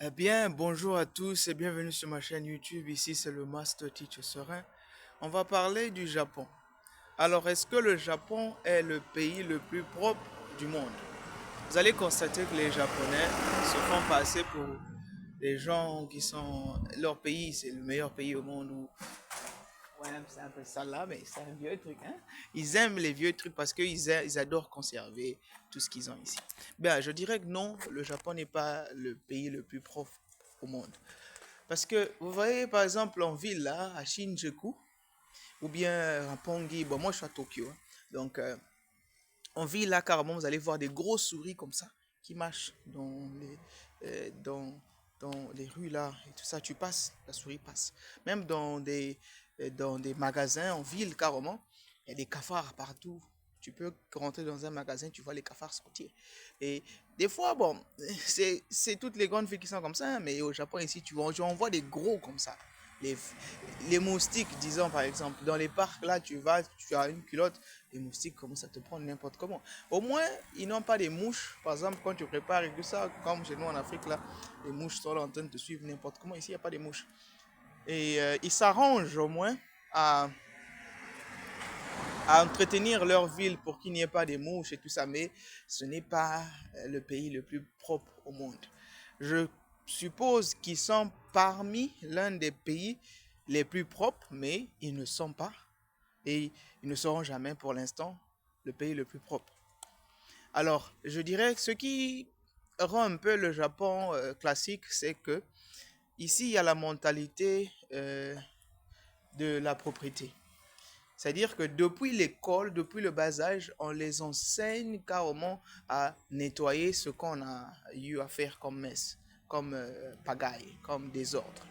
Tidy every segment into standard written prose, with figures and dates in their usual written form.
Eh bien, bonjour à tous et bienvenue sur ma chaîne YouTube. Ici, c'est le Master Teacher Serein. On va parler du Japon. Alors, est-ce que le Japon est le pays le plus propre du monde? Vous allez constater que les Japonais se font passer pour des gens qui sont... Leur pays, c'est le meilleur pays au monde où... Ouais, c'est un peu ça là, mais c'est un vieux truc, hein? Ils aiment les vieux trucs parce qu'ils adorent conserver tout ce qu'ils ont ici. Ben, je dirais que non, le Japon n'est pas le pays le plus propre au monde. Parce que vous voyez, par exemple, en ville, là, à Shinjuku, ou bien à Pongi, bon, moi je suis à Tokyo, hein. Donc, en ville, là, carrément, vous allez voir des grosses souris comme ça, qui marchent dans les rues, là, et tout ça. Tu passes, la souris passe. Même dans des magasins en ville, carrément, il y a des cafards partout. Tu peux rentrer dans un magasin, tu vois les cafards sortir. Et des fois, bon, c'est toutes les grandes villes qui sont comme ça, hein, mais au Japon, ici, tu en vois des gros comme ça. Les, les moustiques, disons par exemple, dans les parcs, là, tu vas, tu as une culotte, les moustiques commencent à te prendre n'importe comment. Au moins, ils n'ont pas des mouches. Par exemple, quand tu prépares et tout ça, comme chez nous en Afrique, là, les mouches sont là en train de te suivre n'importe comment. Ici, il n'y a pas de mouches. Et ils s'arrangent au moins à, à entretenir leur ville pour qu'il n'y ait pas de mouches et tout ça. Mais ce n'est pas le pays le plus propre au monde. Je suppose qu'ils sont parmi l'un des pays les plus propres, mais ils ne sont pas. Et ils ne seront jamais pour l'instant le pays le plus propre. Alors, je dirais que ce qui rend un peu le Japon classique, c'est que ici, il y a la mentalité de la propriété. C'est-à-dire que depuis l'école, depuis le bas âge, on les enseigne carrément à nettoyer ce qu'on a eu à faire comme messe, comme pagaille, comme désordre.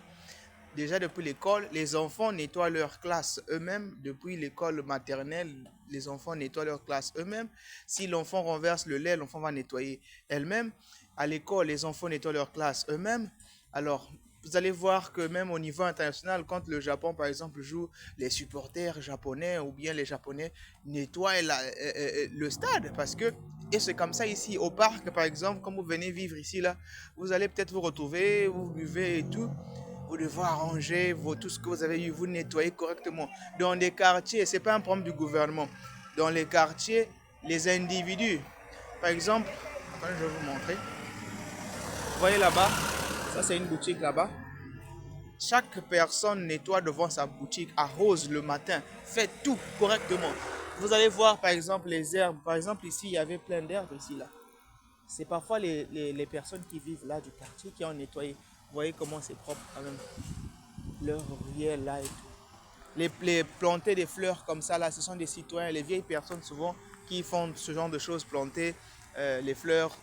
Déjà depuis l'école, les enfants nettoient leur classe eux-mêmes. Depuis l'école maternelle, les enfants nettoient leur classe eux-mêmes. Si l'enfant renverse le lait, l'enfant va nettoyer elle-même. À l'école, les enfants nettoient leur classe eux-mêmes. Alors, vous allez voir que même au niveau international, quand le Japon, par exemple, joue, les supporters japonais ou bien les Japonais nettoient le stade parce que, et c'est comme ça ici, au parc, par exemple, comme vous venez vivre ici, là, vous allez peut-être vous retrouver, vous buvez et tout, vous devez arranger tout ce que vous avez eu, vous nettoyer correctement. Dans des quartiers, ce n'est pas un problème du gouvernement. Dans les quartiers, les individus, par exemple, attendez, je vais vous montrer. Vous voyez là-bas, ça c'est une boutique là-bas. Chaque personne nettoie devant sa boutique, arrose le matin, fait tout correctement. Vous allez voir par exemple les herbes. Par exemple ici, il y avait plein d'herbes ici là. C'est parfois les personnes qui vivent là du quartier qui ont nettoyé. Vous voyez comment c'est propre quand même. Leur ruelle là et tout. Les planter des fleurs comme ça là, ce sont des citoyens, les vieilles personnes souvent qui font ce genre de choses, planter les fleurs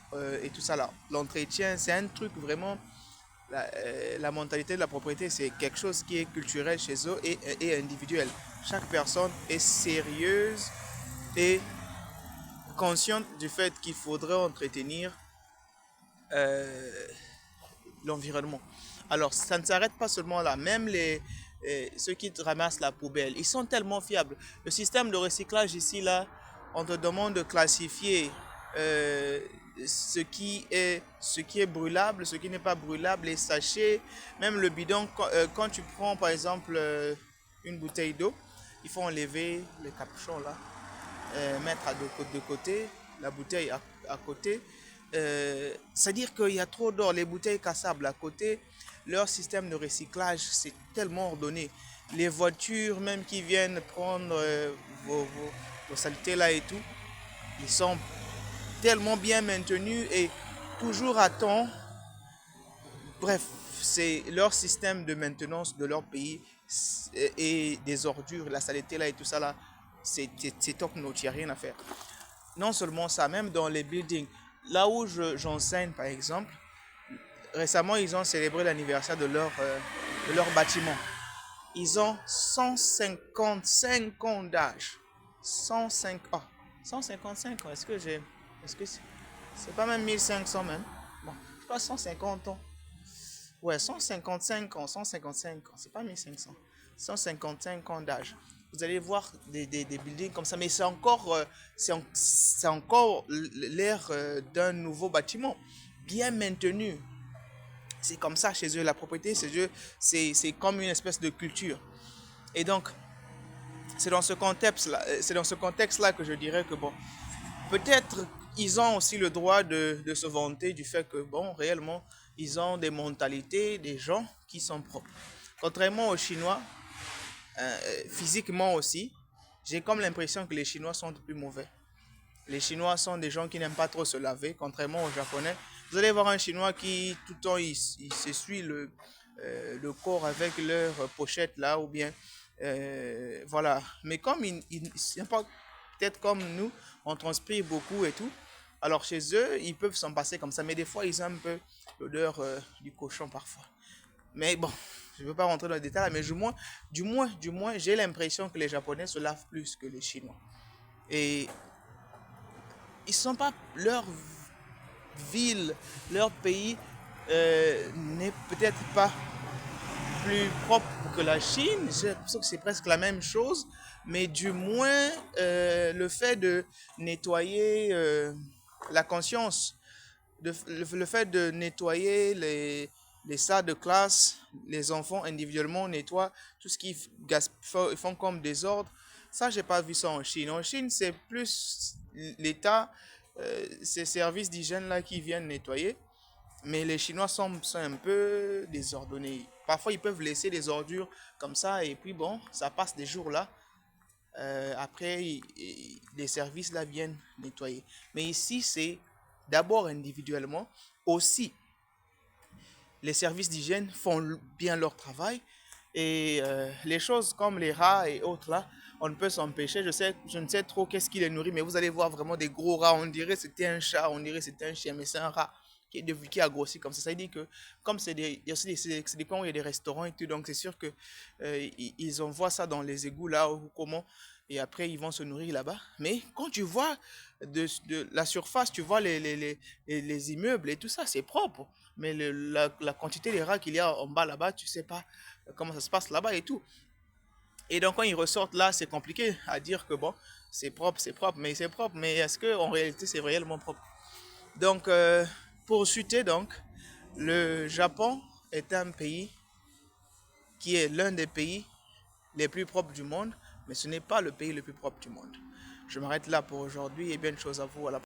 et tout ça là. L'entretien, c'est un truc vraiment, la mentalité de la propriété, c'est quelque chose qui est culturel chez eux et individuel. Chaque personne est sérieuse et consciente du fait qu'il faudrait entretenir euh, l'environnement. Alors, ça ne s'arrête pas seulement là. Même ceux qui ramassent la poubelle, ils sont tellement fiables. Le système de recyclage ici, là, on te demande de classifier euh, ce qui est brûlable, ce qui n'est pas brûlable, les sachets, même le bidon. Quand tu prends, par exemple, une bouteille d'eau, il faut enlever le capuchon là, mettre de côté, la bouteille à côté. C'est-à-dire qu'il y a trop d'or, les bouteilles cassables à côté, leur système de recyclage, c'est tellement ordonné. Les voitures même qui viennent prendre vos saletés là et tout, ils sont tellement bien maintenus et toujours à temps. Bref, c'est leur système de maintenance de leur pays et des ordures, la saleté là et tout ça là, c'est top notch, il n'y a rien à faire. Non seulement ça, même dans les buildings, là où j'enseigne par exemple, récemment ils ont célébré l'anniversaire de leur bâtiment. Ils ont 155 ans d'âge. 105 ans. 155 ans, est-ce que j'ai... Est-ce que c'est pas même 1500 même? Bon, je pas 150 ans. Ouais, 155 ans, 155 ans, c'est pas 1500. 155 ans d'âge. Vous allez voir des buildings comme ça, mais c'est encore l'air d'un nouveau bâtiment, bien maintenu. C'est comme ça chez eux, la propriété chez eux, c'est comme une espèce de culture. Et donc, c'est dans ce contexte-là que je dirais que bon, peut-être ils ont aussi le droit de se vanter du fait que bon, réellement, ils ont des mentalités, des gens qui sont propres. Contrairement aux Chinois, physiquement aussi, j'ai comme l'impression que les Chinois sont plus mauvais. Les Chinois sont des gens qui n'aiment pas trop se laver, contrairement aux Japonais. Vous allez voir un Chinois qui, tout le temps, il s'essuie le corps avec leur pochette là, ou bien, voilà. Mais comme ils sont pas peut-être comme nous, on transpire beaucoup et tout, alors chez eux, ils peuvent s'en passer comme ça. Mais des fois, ils ont un peu l'odeur du cochon parfois. Mais bon, je ne veux pas rentrer dans le détail, mais du moins, j'ai l'impression que les Japonais se lavent plus que les Chinois. Et ils sont pas leur ville, leur pays n'est peut-être pas plus propre que la Chine. J'ai l'impression que c'est presque la même chose, mais du moins le fait de nettoyer la conscience, le fait de nettoyer les salles de classe, les enfants individuellement nettoient tout ce qu'ils font comme désordre. Ça, j'ai pas vu ça en Chine. En Chine, c'est plus l'État, ces services d'hygiène là qui viennent nettoyer. Mais les Chinois sont un peu désordonnés. Parfois, ils peuvent laisser des ordures comme ça et puis bon, ça passe des jours là. Après, les services là viennent nettoyer. Mais ici, c'est d'abord individuellement. Aussi, les services d'hygiène font bien leur travail. Et les choses comme les rats et autres là, on ne peut s'empêcher. Je ne sais trop qu'est-ce qui les nourrit, mais vous allez voir vraiment des gros rats. On dirait que c'était un chat, on dirait que c'était un chien, mais c'est un rat qui a grossi comme ça. Ça veut dire que comme il y a aussi c'est des coins où il y a des restaurants et tout, donc c'est sûr que ils envoient ça dans les égouts là ou comment, et après ils vont se nourrir là-bas. Mais quand tu vois de la surface, tu vois les immeubles et tout ça, c'est propre. Mais la quantité de rats qu'il y a en bas là-bas, tu sais pas comment ça se passe là-bas et tout. Et donc quand ils ressortent là, c'est compliqué à dire que bon, c'est propre, mais est-ce que en réalité c'est réellement propre? Donc pour chuter donc, le Japon est un pays qui est l'un des pays les plus propres du monde, mais ce n'est pas le pays le plus propre du monde. Je m'arrête là pour aujourd'hui et bien de choses à vous à la